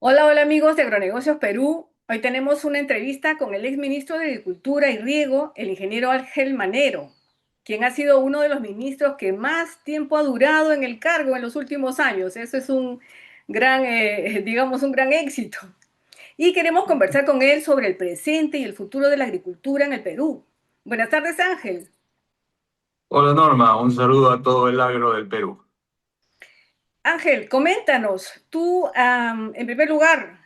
Hola, hola amigos de Agronegocios Perú. Hoy tenemos una entrevista con el exministro de Agricultura y Riego, el ingeniero Ángel Manero, quien ha sido uno de los ministros que más tiempo ha durado en el cargo en los últimos años. Eso es un gran, digamos, un gran éxito. Y queremos conversar con él sobre el presente y el futuro de la agricultura en el Perú. Buenas tardes, Ángel. Hola Norma, un saludo a todo el agro del Perú. Ángel, coméntanos, tú, en primer lugar,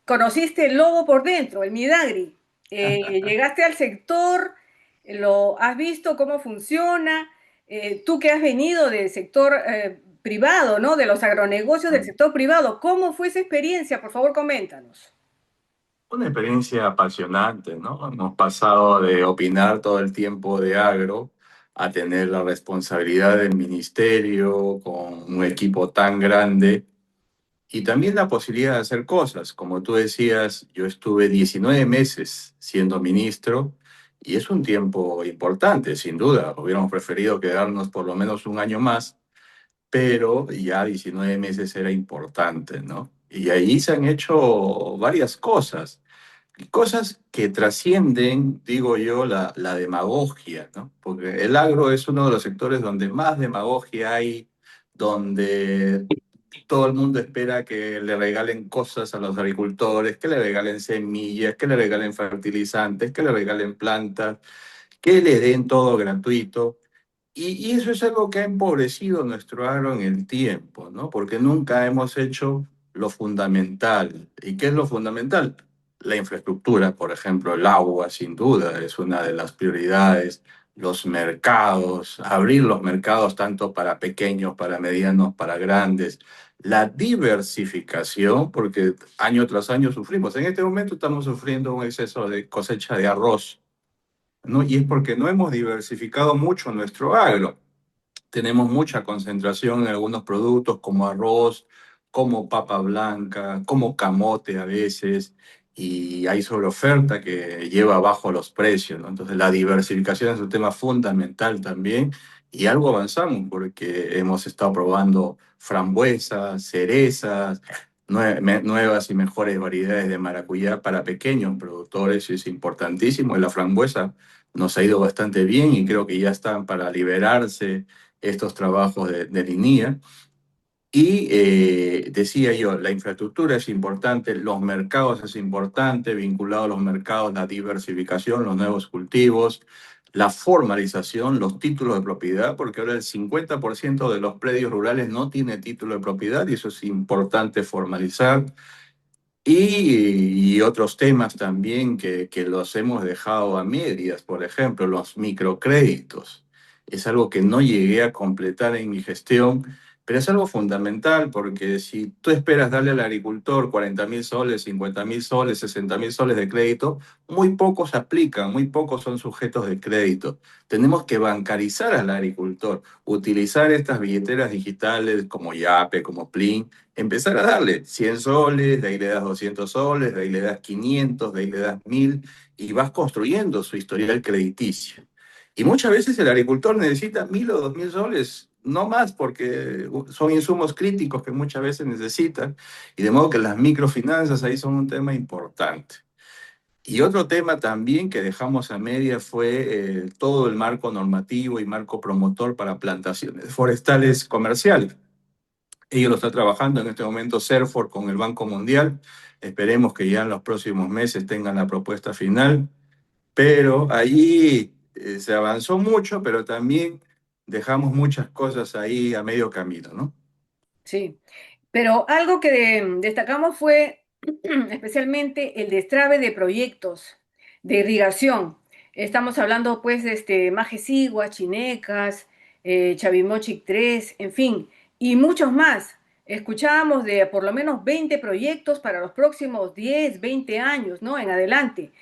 conociste el lobo por dentro, el Midagri. Llegaste al sector, lo has visto cómo funciona. Tú que has venido del sector privado, ¿no? De los agronegocios del sector privado, ¿cómo fue esa experiencia? Por favor, coméntanos. Una experiencia apasionante, ¿no? Hemos pasado de opinar todo el tiempo de agro a tener la responsabilidad del ministerio con un equipo tan grande y también la posibilidad de hacer cosas. Como tú decías, yo estuve 19 meses siendo ministro y es un tiempo importante, sin duda. Hubiéramos preferido quedarnos por lo menos un año más, pero ya 19 meses era importante, ¿no? Y ahí se han hecho varias cosas, cosas que trascienden, digo yo, la demagogia, ¿no? Porque el agro es uno de los sectores donde más demagogia hay, donde todo el mundo espera que le regalen cosas a los agricultores, que le regalen semillas, que le regalen fertilizantes, que le regalen plantas, que le den todo gratuito. Y eso es algo que ha empobrecido nuestro agro en el tiempo, ¿no? Porque nunca hemos hecho lo fundamental. ¿Y qué es lo fundamental? La infraestructura, por ejemplo, el agua, sin duda, es una de las prioridades. Los mercados, abrir los mercados tanto para pequeños, para medianos, para grandes. La diversificación, porque año tras año sufrimos. En este momento estamos sufriendo un exceso de cosecha de arroz, ¿no? Y es porque no hemos diversificado mucho nuestro agro. Tenemos mucha concentración en algunos productos como arroz, como papa blanca, como camote a veces, y hay sobreoferta que lleva abajo los precios, ¿no? Entonces la diversificación es un tema fundamental también, y algo avanzamos porque hemos estado probando frambuesas, cerezas, nuevas y mejores variedades de maracuyá para pequeños productores, y es importantísimo. Y la frambuesa nos ha ido bastante bien y creo que ya están para liberarse estos trabajos de línea. Y decía yo, la infraestructura es importante, los mercados es importante, vinculado a los mercados, la diversificación, los nuevos cultivos, la formalización, los títulos de propiedad, porque ahora el 50% de los predios rurales no tiene título de propiedad y eso es importante formalizar. Y otros temas también que los hemos dejado a medias, por ejemplo, los microcréditos. Es algo que no llegué a completar en mi gestión, pero es algo fundamental porque si tú esperas darle al agricultor 40.000 soles, 50.000 soles, 60.000 soles de crédito, muy pocos aplican, muy pocos son sujetos de crédito. Tenemos que bancarizar al agricultor, utilizar estas billeteras digitales como Yape, como Plin, empezar a darle 100 soles, de ahí le das 200 soles, de ahí le das 500, de ahí le das 1.000 y vas construyendo su historial crediticio. Y muchas veces el agricultor necesita 1.000 o 2.000 soles, no más, porque son insumos críticos que muchas veces necesitan, y de modo que las microfinanzas ahí son un tema importante. Y otro tema también que dejamos a media fue todo el marco normativo y marco promotor para plantaciones forestales comerciales. Ellos lo está trabajando en este momento Serfor con el Banco Mundial. Esperemos que ya en los próximos meses tengan la propuesta final. Pero allí se avanzó mucho, pero también dejamos muchas cosas ahí a medio camino, ¿no? Sí, pero algo que destacamos fue especialmente el destrave de proyectos de irrigación. Estamos hablando pues de Majesigua, Chinecas, Chavimochic 3, en fin, y muchos más. Escuchábamos de por lo menos 20 proyectos para los próximos 10, 20 años, ¿no? En adelante.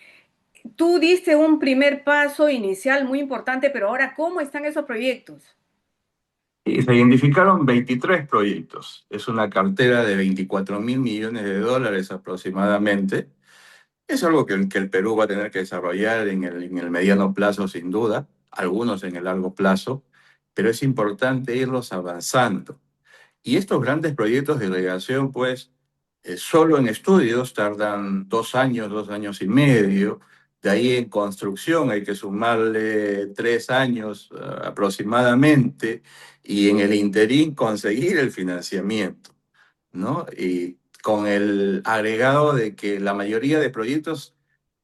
Tú diste un primer paso inicial muy importante, pero ahora, ¿cómo están esos proyectos? Y se identificaron 23 proyectos. Es una cartera de 24.000 millones de dólares aproximadamente. Es algo que el Perú va a tener que desarrollar en el mediano plazo, sin duda, algunos en el largo plazo, pero es importante irlos avanzando. Y estos grandes proyectos de irrigación, pues, Solo en estudios tardan 2 años, 2 años y medio. De ahí en construcción hay que sumarle 3 años aproximadamente y en el interín conseguir el financiamiento, ¿no? Y con el agregado de que la mayoría de proyectos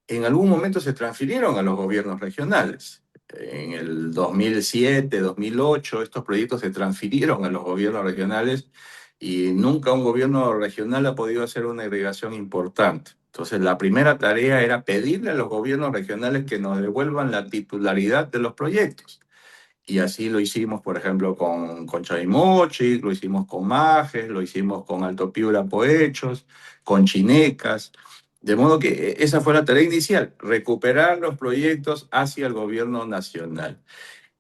en algún momento se transfirieron a los gobiernos regionales. En el 2007, 2008, estos proyectos se transfirieron a los gobiernos regionales y nunca un gobierno regional ha podido hacer una irrigación importante. Entonces, la primera tarea era pedirle a los gobiernos regionales que nos devuelvan la titularidad de los proyectos. Y así lo hicimos, por ejemplo, con Chavimochic, lo hicimos con Majes, lo hicimos con Alto Piura Poechos, con Chinecas. De modo que esa fue la tarea inicial, recuperar los proyectos hacia el gobierno nacional.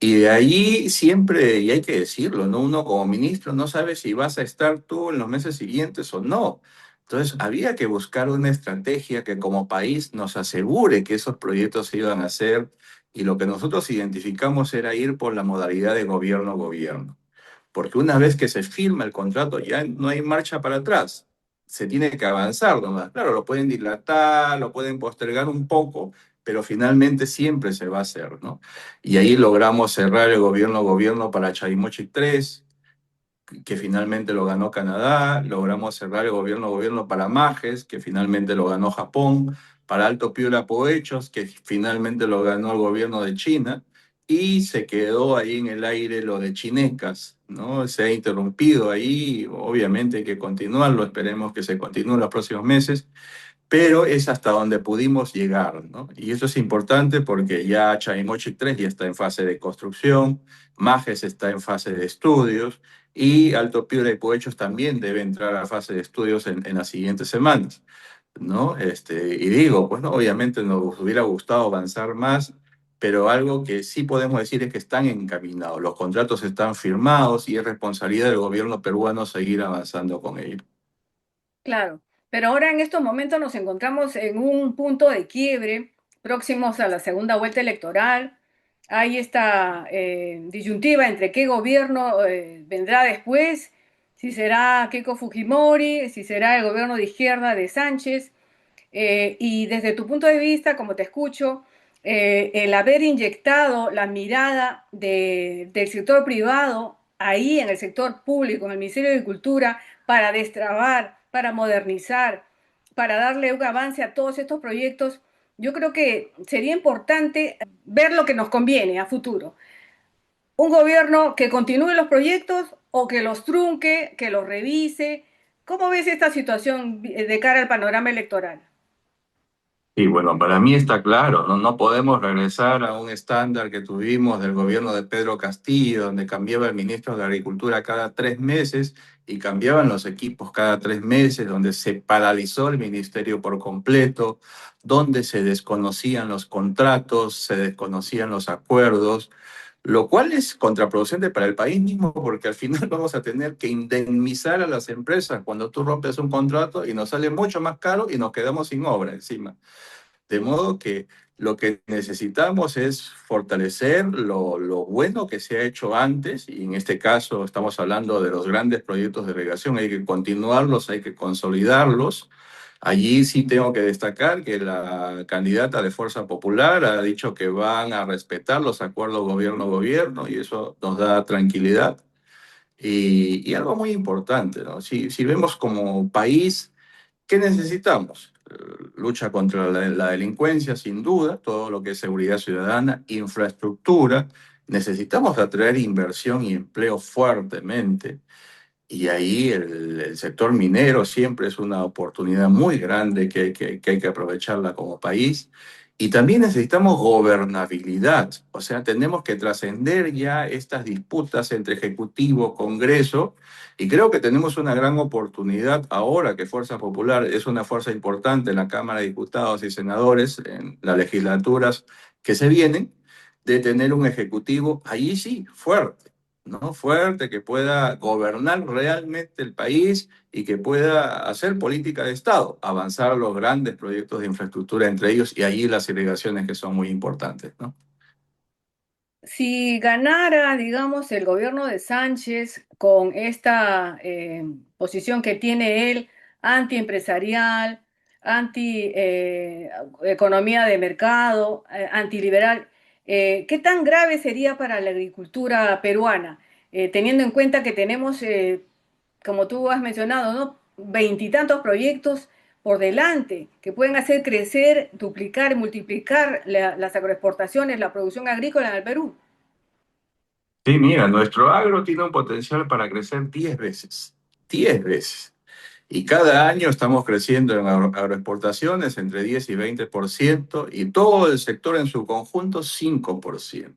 Y de ahí siempre, y hay que decirlo, ¿no? Uno como ministro no sabe si vas a estar tú en los meses siguientes o no. Entonces, había que buscar una estrategia que como país nos asegure que esos proyectos se iban a hacer y lo que nosotros identificamos era ir por la modalidad de gobierno-gobierno. Porque una vez que se firma el contrato ya no hay marcha para atrás. Se tiene que avanzar nomás. Claro, lo pueden dilatar, lo pueden postergar un poco, pero finalmente siempre se va a hacer, ¿no? Y ahí logramos cerrar el gobierno-gobierno para Chavimochic 3, que finalmente lo ganó Canadá, logramos cerrar el gobierno-gobierno para Majes, que finalmente lo ganó Japón, para Alto Piura Poechos, que finalmente lo ganó el gobierno de China, y se quedó ahí en el aire lo de Chinecas, ¿no? Se ha interrumpido ahí, obviamente hay que continuarlo, esperemos que se continúe en los próximos meses, pero es hasta donde pudimos llegar, ¿no? Y eso es importante porque ya Chavimochic 3 ya está en fase de construcción, Majes está en fase de estudios y Alto Piura y Poechos también debe entrar a fase de estudios en las siguientes semanas, ¿no? Y digo, pues no, obviamente nos hubiera gustado avanzar más, pero algo que sí podemos decir es que están encaminados, los contratos están firmados y es responsabilidad del gobierno peruano seguir avanzando con ellos. Claro, pero ahora en estos momentos nos encontramos en un punto de quiebre, próximos a la segunda vuelta electoral. Hay esta disyuntiva entre qué gobierno vendrá después, si será Keiko Fujimori, si será el gobierno de izquierda de Sánchez. Y desde tu punto de vista, como te escucho, el haber inyectado la mirada del sector privado ahí en el sector público, en el Ministerio de Cultura, para destrabar, para modernizar, para darle un avance a todos estos proyectos, yo creo que sería importante ver lo que nos conviene a futuro. Un gobierno que continúe los proyectos o que los trunque, que los revise. ¿Cómo ves esta situación de cara al panorama electoral? Y bueno, para mí está claro, ¿no? No podemos regresar a un estándar que tuvimos del gobierno de Pedro Castillo, donde cambiaba el ministro de Agricultura cada 3 meses y cambiaban los equipos cada 3 meses, donde se paralizó el ministerio por completo, donde se desconocían los contratos, se desconocían los acuerdos, lo cual es contraproducente para el país mismo, porque al final vamos a tener que indemnizar a las empresas cuando tú rompes un contrato y nos sale mucho más caro y nos quedamos sin obra encima. De modo que lo que necesitamos es fortalecer lo bueno que se ha hecho antes, y en este caso estamos hablando de los grandes proyectos de irrigación, hay que continuarlos, hay que consolidarlos. Allí sí tengo que destacar que la candidata de Fuerza Popular ha dicho que van a respetar los acuerdos gobierno-gobierno y eso nos da tranquilidad. Y algo muy importante, ¿no? Si vemos como país, ¿qué necesitamos? Lucha contra la delincuencia, sin duda, todo lo que es seguridad ciudadana, infraestructura. Necesitamos atraer inversión y empleo fuertemente. Y ahí el sector minero siempre es una oportunidad muy grande que hay que aprovecharla como país. Y también necesitamos gobernabilidad, o sea, tenemos que trascender ya estas disputas entre Ejecutivo, Congreso, y creo que tenemos una gran oportunidad ahora que Fuerza Popular es una fuerza importante en la Cámara de Diputados y Senadores, en las legislaturas que se vienen, de tener un Ejecutivo, ahí sí, fuerte, ¿no? Fuerte, que pueda gobernar realmente el país y que pueda hacer política de Estado, avanzar los grandes proyectos de infraestructura entre ellos y allí las irrigaciones que son muy importantes, ¿no? Si ganara, digamos, el gobierno de Sánchez con esta posición que tiene él antiempresarial, anti economía de mercado, antiliberal. ¿Qué tan grave sería para la agricultura peruana, teniendo en cuenta que tenemos, como tú has mencionado, ¿no? Veintitantos proyectos por delante que pueden hacer crecer, duplicar, multiplicar las agroexportaciones, la producción agrícola en el Perú? Sí, mira, nuestro agro tiene un potencial para crecer 10 veces, 10 veces. Y cada año estamos creciendo en agroexportaciones entre 10 y 20% y todo el sector en su conjunto 5%.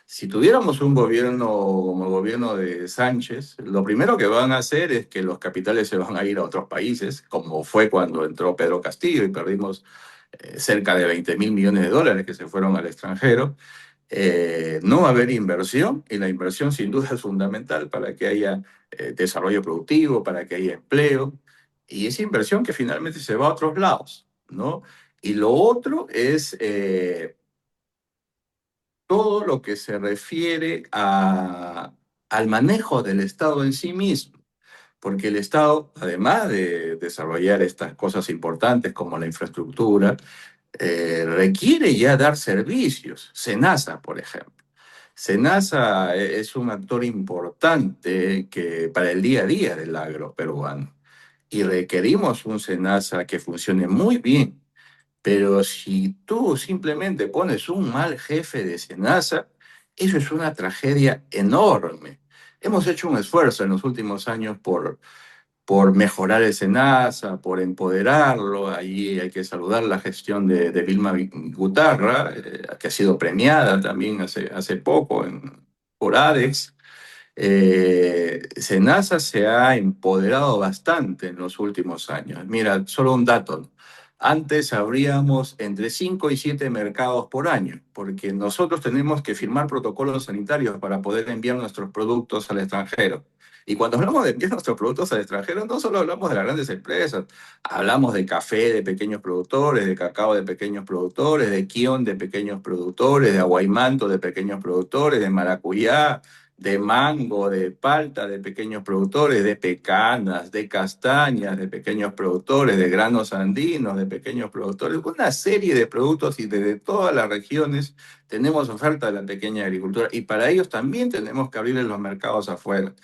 Si tuviéramos un gobierno como el gobierno de Sánchez, lo primero que van a hacer es que los capitales se van a ir a otros países, como fue cuando entró Pedro Castillo y perdimos cerca de 20.000 millones de dólares que se fueron al extranjero. No va a haber inversión y la inversión sin duda es fundamental para que haya desarrollo productivo, para que haya empleo y esa inversión que finalmente se va a otros lados, ¿no? Y lo otro es todo lo que se refiere al manejo del Estado en sí mismo, porque el Estado, además de desarrollar estas cosas importantes como la infraestructura, requiere ya dar servicios. SENASA, por ejemplo. SENASA es un actor importante para el día a día del agro peruano y requerimos un SENASA que funcione muy bien. Pero si tú simplemente pones un mal jefe de SENASA, eso es una tragedia enorme. Hemos hecho un esfuerzo en los últimos años por mejorar el SENASA, por empoderarlo. Allí hay que saludar la gestión de Vilma Gutarra, que ha sido premiada también hace poco por ADEX. SENASA se ha empoderado bastante en los últimos años. Mira, solo un dato. Antes abríamos entre 5 y 7 mercados por año, porque nosotros tenemos que firmar protocolos sanitarios para poder enviar nuestros productos al extranjero. Y cuando hablamos de enviar nuestros productos al extranjero, no solo hablamos de las grandes empresas, hablamos de café de pequeños productores, de cacao de pequeños productores, de quión de pequeños productores, de aguaimanto de pequeños productores, de maracuyá, de mango, de palta, de pequeños productores, de pecanas, de castañas, de pequeños productores, de granos andinos, de pequeños productores, una serie de productos y desde todas las regiones tenemos oferta de la pequeña agricultura y para ellos también tenemos que abrirles los mercados afuera.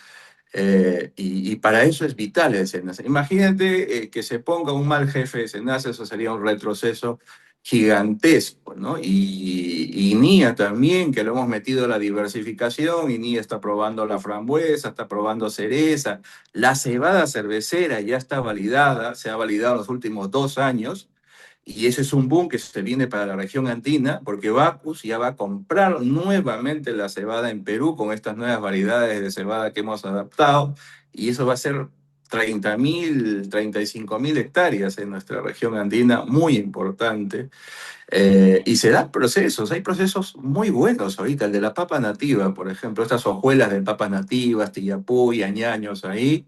Y para eso es vital el SENASA. Imagínate que se ponga un mal jefe de SENASA, eso sería un retroceso gigantesco, ¿no? Y NIA también, que lo hemos metido a la diversificación, y NIA está probando la frambuesa, está probando cereza, la cebada cervecera ya está validada, se ha validado en los últimos 2 años, y ese es un boom que se viene para la región andina, porque Bacus ya va a comprar nuevamente la cebada en Perú con estas nuevas variedades de cebada que hemos adaptado, y eso va a ser 30.000, 35.000 hectáreas en nuestra región andina, muy importante. Y se dan procesos, hay procesos muy buenos ahorita, el de la papa nativa, por ejemplo, estas hojuelas de papas nativas, tillapuy, añaños ahí,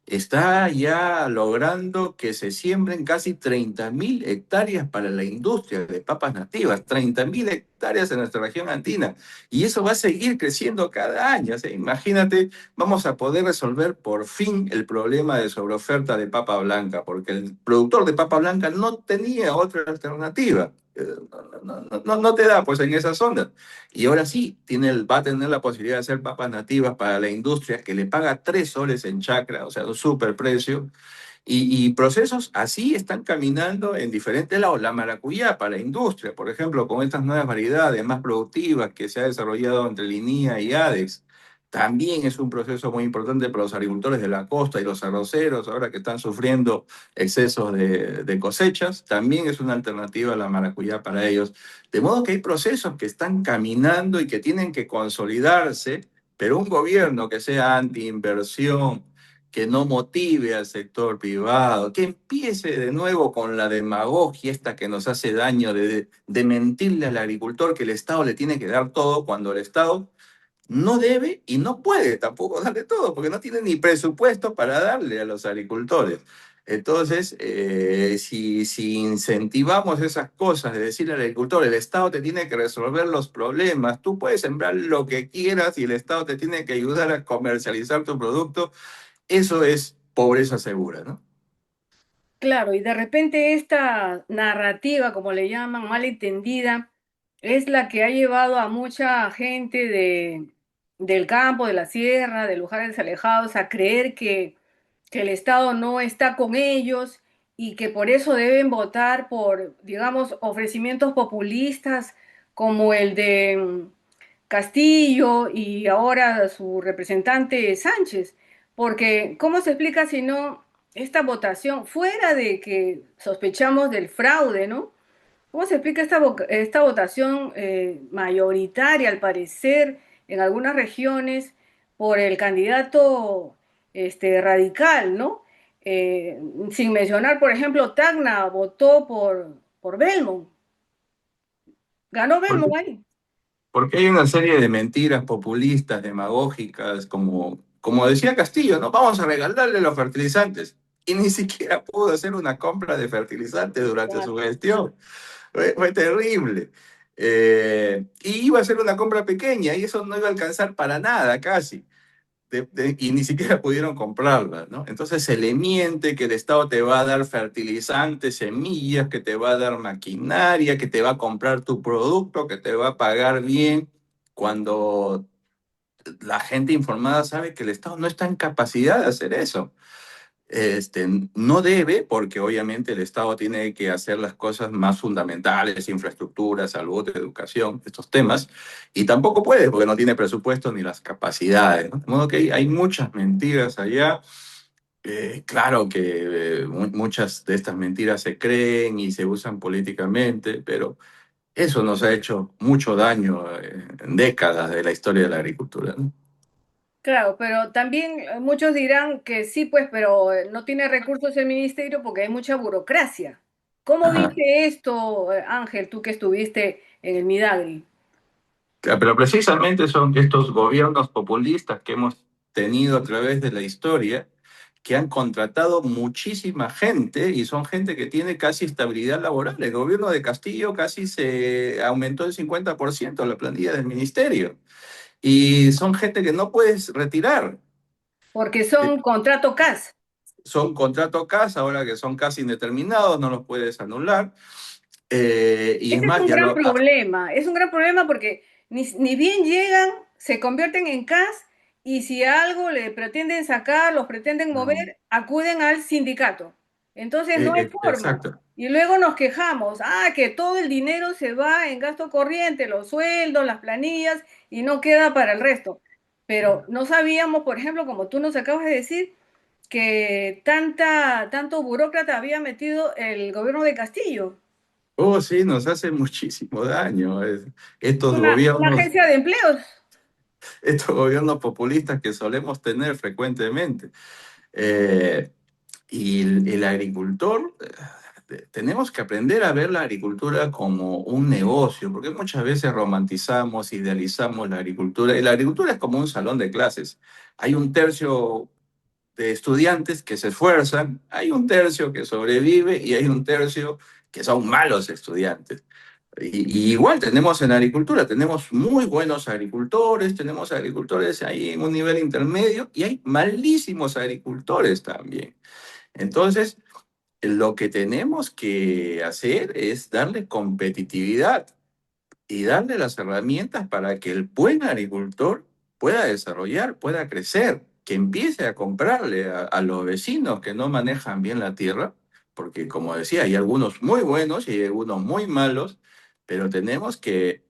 está ya logrando que se siembren casi 30.000 hectáreas para la industria de papas nativas, 30.000 hectáreas en nuestra región andina. Y eso va a seguir creciendo cada año. O sea, imagínate, vamos a poder resolver por fin el problema de sobreoferta de papa blanca, porque el productor de papa blanca no tenía otra alternativa. No te da pues en esa zona. Y ahora sí, va a tener la posibilidad de hacer papas nativas para la industria que le paga 3 soles en chacra, o sea, un super precio. Y procesos así están caminando en diferentes lados. La maracuyá para la industria, por ejemplo, con estas nuevas variedades más productivas que se ha desarrollado entre Linía y ADEX, también es un proceso muy importante para los agricultores de la costa y los arroceros, ahora que están sufriendo excesos de cosechas, también es una alternativa a la maracuyá para ellos. De modo que hay procesos que están caminando y que tienen que consolidarse, pero un gobierno que sea anti-inversión, que no motive al sector privado, que empiece de nuevo con la demagogia esta que nos hace daño de mentirle al agricultor que el Estado le tiene que dar todo cuando el Estado no debe y no puede tampoco darle todo, porque no tiene ni presupuesto para darle a los agricultores. Entonces, si incentivamos esas cosas de decirle al agricultor, el Estado te tiene que resolver los problemas, tú puedes sembrar lo que quieras y el Estado te tiene que ayudar a comercializar tu producto, eso es pobreza segura, ¿no? Claro, y de repente esta narrativa, como le llaman, mal entendida, es la que ha llevado a mucha gente del campo, de la sierra, de lugares alejados, a creer que el Estado no está con ellos y que por eso deben votar por, digamos, ofrecimientos populistas como el de Castillo y ahora su representante Sánchez. Porque, ¿cómo se explica si no esta votación, fuera de que sospechamos del fraude, ¿no? ¿Cómo se explica esta votación mayoritaria, al parecer, en algunas regiones por el candidato radical, ¿no? Sin mencionar, por ejemplo, Tacna votó por Belmont. Ganó Belmont ahí. Porque hay una serie de mentiras populistas, demagógicas, como decía Castillo, ¿no? Vamos a regalarle los fertilizantes. Y ni siquiera pudo hacer una compra de fertilizantes durante su gestión. Fue terrible. Y iba a ser una compra pequeña y eso no iba a alcanzar para nada, casi. Y ni siquiera pudieron comprarla, ¿no? Entonces se le miente que el Estado te va a dar fertilizantes, semillas, que te va a dar maquinaria, que te va a comprar tu producto, que te va a pagar bien, cuando la gente informada sabe que el Estado no está en capacidad de hacer eso. No debe, porque obviamente el Estado tiene que hacer las cosas más fundamentales, infraestructura, salud, educación, estos temas, y tampoco puede, porque no tiene presupuesto ni las capacidades, ¿no? De modo que hay muchas mentiras allá. Claro que muchas de estas mentiras se creen y se usan políticamente, pero eso nos ha hecho mucho daño en décadas de la historia de la agricultura, ¿no? Claro, pero también muchos dirán que sí, pues, pero no tiene recursos el ministerio porque hay mucha burocracia. ¿Cómo Ajá. viste esto, Ángel, tú que estuviste en el Midagri? Pero precisamente son estos gobiernos populistas que hemos tenido a través de la historia que han contratado muchísima gente y son gente que tiene casi estabilidad laboral. El gobierno de Castillo casi se aumentó el 50% la plantilla del ministerio y son gente que no puedes retirar. Porque son contrato CAS. Son contrato casa, ahora que son casi indeterminados, no los puedes anular. Y es Ese es más, un ya gran lo... problema, es un gran problema porque ni bien llegan, se convierten en CAS y si algo le pretenden sacar, los pretenden mover, acuden al sindicato. Entonces no hay forma. exacto. Y luego nos quejamos, que todo el dinero se va en gasto corriente, los sueldos, las planillas y no queda para el resto. Pero no sabíamos, por ejemplo, como tú nos acabas de decir, que tanto burócrata había metido el gobierno de Castillo. Oh, sí, nos hace muchísimo daño. Estos Una gobiernos, agencia de empleos, estos gobiernos populistas que solemos tener frecuentemente. Eh, y el agricultor, tenemos que aprender a ver la agricultura como un negocio, porque muchas veces romantizamos, idealizamos la agricultura, y la agricultura es como un salón de clases. Hay un tercio de estudiantes que se esfuerzan, hay un tercio que sobrevive y hay un tercio que son malos estudiantes. Y igual tenemos en agricultura, tenemos muy buenos agricultores, tenemos agricultores ahí en un nivel intermedio y hay malísimos agricultores también. Entonces, lo que tenemos que hacer es darle competitividad y darle las herramientas para que el buen agricultor pueda desarrollar, pueda crecer, que empiece a comprarle a los vecinos que no manejan bien la tierra, porque como decía, hay algunos muy buenos y hay algunos muy malos, pero tenemos que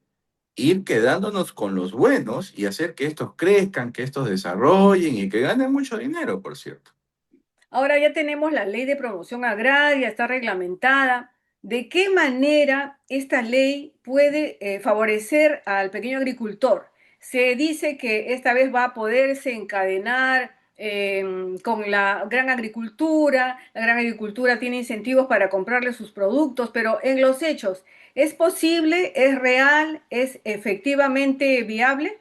ir quedándonos con los buenos y hacer que estos crezcan, que estos desarrollen y que ganen mucho dinero, por cierto. ahora ya tenemos la ley de promoción agraria, está reglamentada. ¿De qué manera esta ley puede favorecer al pequeño agricultor? Se dice que esta vez va a poderse encadenar con la gran agricultura tiene incentivos para comprarle sus productos, pero en los hechos, ¿es posible, es real, es efectivamente viable?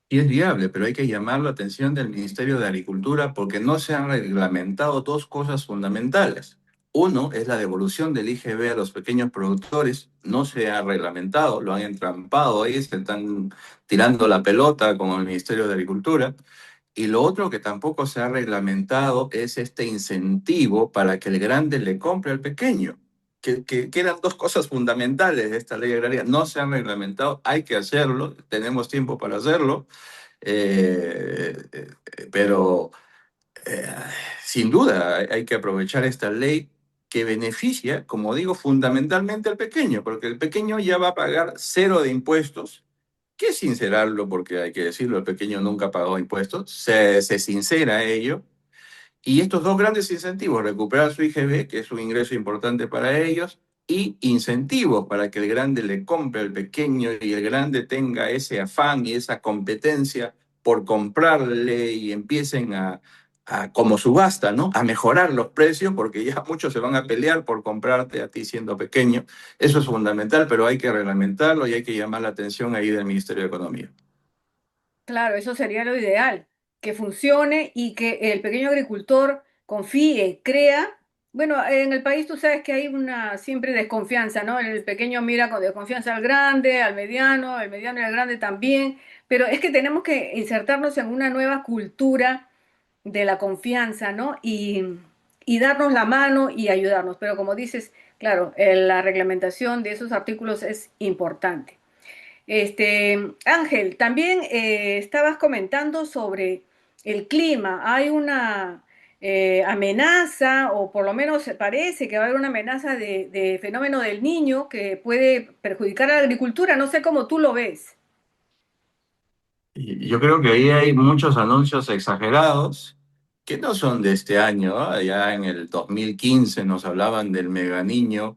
Y es viable, pero hay que llamar la atención del Ministerio de Agricultura porque no se han reglamentado dos cosas fundamentales. Uno es la devolución del IGB a los pequeños productores. No se ha reglamentado, lo han entrampado ahí, se están tirando la pelota con el Ministerio de Agricultura. Y lo otro que tampoco se ha reglamentado es este incentivo para que el grande le compre al pequeño, que eran dos cosas fundamentales de esta ley agraria. No se han reglamentado, hay que hacerlo, tenemos tiempo para hacerlo, eh, eh, pero eh, sin duda hay que aprovechar esta ley que beneficia, como digo, fundamentalmente al pequeño, porque el pequeño ya va a pagar cero de impuestos, que sincerarlo, porque hay que decirlo, el pequeño nunca pagó impuestos, se sincera ello, y estos dos grandes incentivos, recuperar su IGB, que es un ingreso importante para ellos, y incentivos para que el grande le compre al pequeño y el grande tenga ese afán y esa competencia por comprarle y empiecen como subasta, ¿no? A mejorar los precios porque ya muchos se van a pelear por comprarte a ti siendo pequeño. Eso es fundamental, pero hay que reglamentarlo y hay que llamar la atención ahí del Ministerio de Economía. Claro, eso sería lo ideal, que funcione y que el pequeño agricultor confíe, crea. Bueno, en el país tú sabes que hay una siempre desconfianza, ¿no? El pequeño mira con desconfianza al grande, al mediano, el mediano y al grande también, pero es que tenemos que insertarnos en una nueva cultura de la confianza, ¿no? Y darnos la mano y ayudarnos. Pero como dices, claro, la reglamentación de esos artículos es importante. Ángel, también estabas comentando sobre el clima. Hay una amenaza, o por lo menos parece que va a haber una amenaza de fenómeno del niño que puede perjudicar a la agricultura. No sé cómo tú lo ves. Y yo creo que ahí hay muchos anuncios exagerados que no son de este año, ¿ah? Ya en el 2015 nos hablaban del mega niño,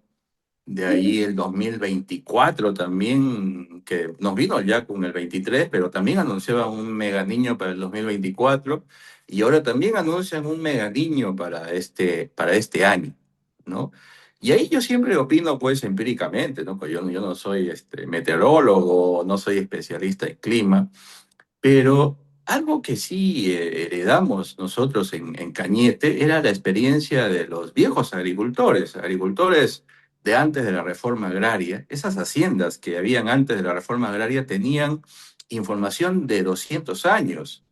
de ahí el 2024 también, que nos vino ya con el 23, pero también anunciaban un mega niño para el 2024 y ahora también anuncian un mega niño para este año, ¿no? Y ahí yo siempre opino, pues, empíricamente, ¿no? Pues yo no soy meteorólogo, no soy especialista en clima, pero algo que sí heredamos nosotros en Cañete era la experiencia de los viejos agricultores, agricultores de antes de la reforma agraria. Esas haciendas que habían antes de la reforma agraria tenían información de 200 años.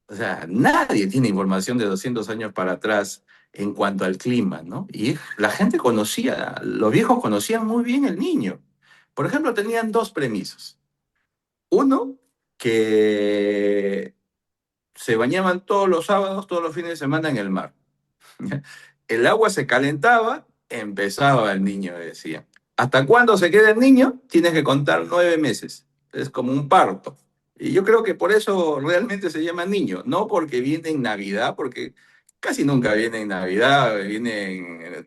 O sea, nadie tiene información de 200 años para atrás en cuanto al clima, ¿no? Y la gente conocía, los viejos conocían muy bien el niño. Por ejemplo, tenían dos premisas. Uno, que se bañaban todos los sábados, todos los fines de semana en el mar. El agua se calentaba, empezaba el niño, decía. ¿Hasta cuándo se queda el niño? Tienes que contar 9 meses. Es como un parto. Y yo creo que por eso realmente se llama niño, no porque viene en Navidad, porque casi nunca viene en Navidad,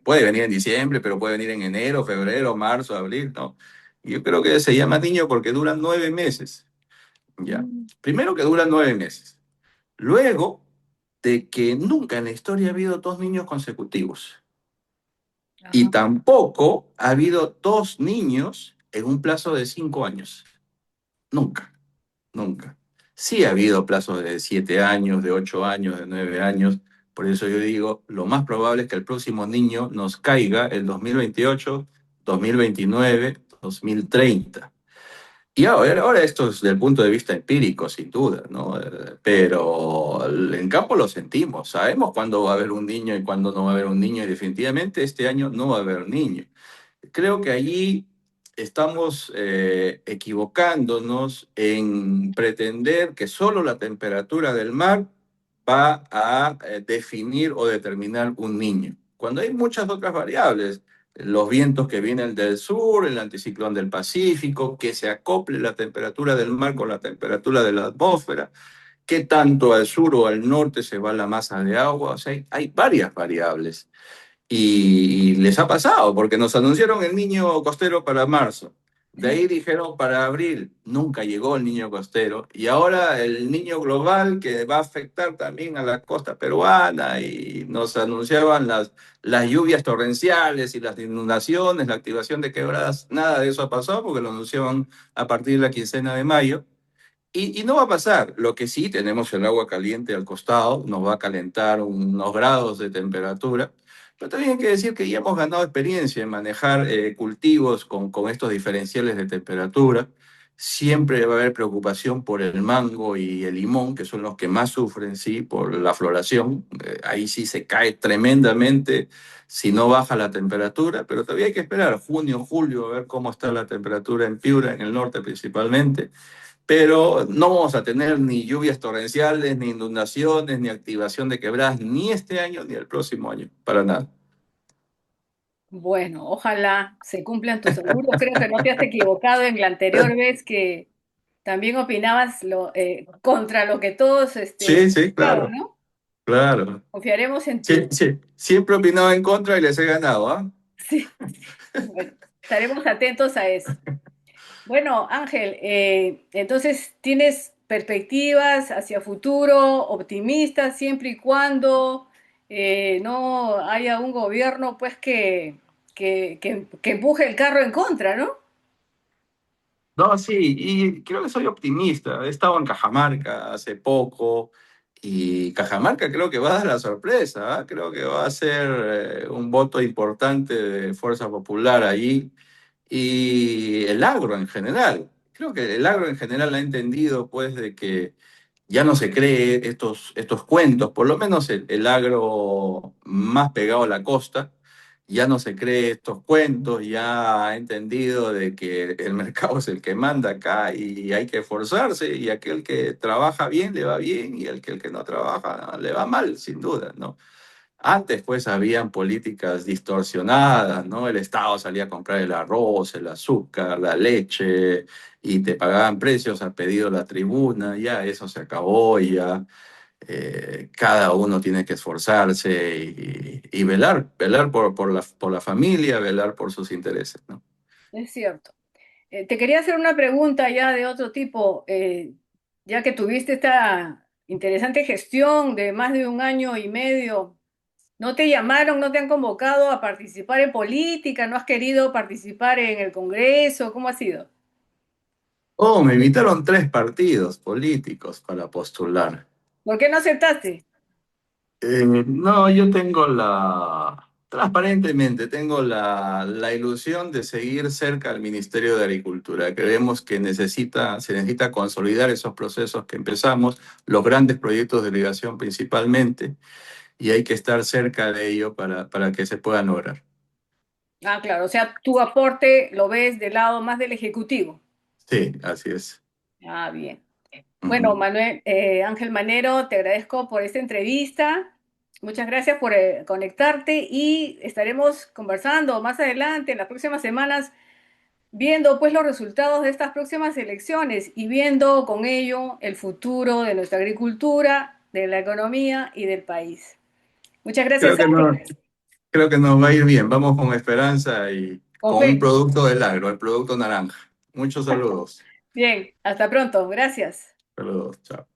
puede venir en diciembre, pero puede venir en enero, febrero, marzo, abril, no. Yo creo que se llama niño porque duran 9 meses. ¿Ya? Mm. Primero que duran 9 meses. Luego de que nunca en la historia ha habido dos niños consecutivos. Y Ajá. tampoco ha habido dos niños en un plazo de 5 años. Nunca, nunca. Sí ha habido plazos de 7 años, de 8 años, de 9 años. Por eso yo digo, lo más probable es que el próximo niño nos caiga el 2028, 2029, 2030. Y ahora esto es desde el punto de vista empírico, sin duda, ¿no? Pero en campo lo sentimos, sabemos cuándo va a haber un niño y cuándo no va a haber un niño, y definitivamente este año no va a haber niño. Creo que allí estamos equivocándonos en pretender que solo la temperatura del mar va a definir o determinar un niño, cuando hay muchas otras variables, los vientos que vienen del sur, el anticiclón del Pacífico, que se acople la temperatura del mar con la temperatura de la atmósfera, qué tanto al sur o al norte se va la masa de agua, o sea, hay varias variables. Y les ha pasado, porque nos anunciaron el niño costero para marzo. De Sí. ahí dijeron para abril, nunca llegó el niño costero. Y ahora el niño global que va a afectar también a la costa peruana y nos anunciaban las lluvias torrenciales y las inundaciones, la activación de quebradas. Nada de eso ha pasado porque lo anunciaban a partir de la quincena de mayo. Y no va a pasar. Lo que sí, tenemos el agua caliente al costado, nos va a calentar unos grados de temperatura, pero también hay que decir que ya hemos ganado experiencia en manejar cultivos con estos diferenciales de temperatura. siempre va a haber preocupación por el mango y el limón, que son los que más sufren, sí, por la floración. Ahí sí se cae tremendamente si no baja la temperatura, pero todavía hay que esperar junio, julio, a ver cómo está la temperatura en Piura, en el norte principalmente. Pero no vamos a tener ni lluvias torrenciales, ni inundaciones, ni activación de quebradas, ni este año, ni el próximo año, para nada. Bueno, ojalá se cumplan tus seguros. Creo que no te has equivocado en la anterior vez que también opinabas contra lo que todos Sí, sí, pensaban, claro, ¿no? claro. Confiaremos en Sí, ti. sí. Siempre opinaba en contra y les he ganado, ¿ah? Sí, bueno, estaremos atentos a eso. Bueno, Ángel, entonces tienes perspectivas hacia futuro, optimistas, siempre y cuando no haya un gobierno pues que empuje el carro en contra, ¿no? No, sí, y creo que soy optimista. He estado en Cajamarca hace poco y Cajamarca creo que va a dar la sorpresa, ¿ah? Creo que va a ser un voto importante de Fuerza Popular allí y el agro en general. Creo que el agro en general ha entendido pues de que ya no se cree estos cuentos, por lo menos el agro más pegado a la costa, ya no se cree estos cuentos, ya ha entendido de que el mercado es el que manda acá y hay que esforzarse y aquel que trabaja bien le va bien y el que no trabaja le va mal, sin duda, ¿no? Antes, pues, habían políticas distorsionadas, ¿no? El Estado salía a comprar el arroz, el azúcar, la leche, y te pagaban precios a pedido de la tribuna. Ya eso se acabó y ya cada uno tiene que esforzarse y velar por la familia, velar por sus intereses, ¿no? Es cierto. Te quería hacer una pregunta ya de otro tipo, ya que tuviste esta interesante gestión de más de un año y medio. ¿No te llamaron, no te han convocado a participar en política? ¿No has querido participar en el Congreso? ¿Cómo ha sido? Oh, me invitaron tres partidos políticos para postular. ¿Por qué no aceptaste? No, yo transparentemente, tengo la ilusión de seguir cerca del Ministerio de Agricultura. Creemos que se necesita consolidar esos procesos que empezamos, los grandes proyectos de irrigación principalmente, y hay que estar cerca de ello para que se puedan lograr. Ah, claro, o sea, tu aporte lo ves del lado más del Ejecutivo. Sí, así es. Ah, bien. Bueno, Ujú. Manuel, Ángel Manero, te agradezco por esta entrevista. Muchas gracias por conectarte y estaremos conversando más adelante, en las próximas semanas, viendo pues los resultados de estas próximas elecciones y viendo con ello el futuro de nuestra agricultura, de la economía y del país. Muchas Creo gracias, que no, Ángel. creo que nos va a ir bien. Vamos con esperanza y Con con un fe. producto del agro, el producto naranja. Muchos saludos. Bien, hasta pronto. Gracias. Saludos. Chao.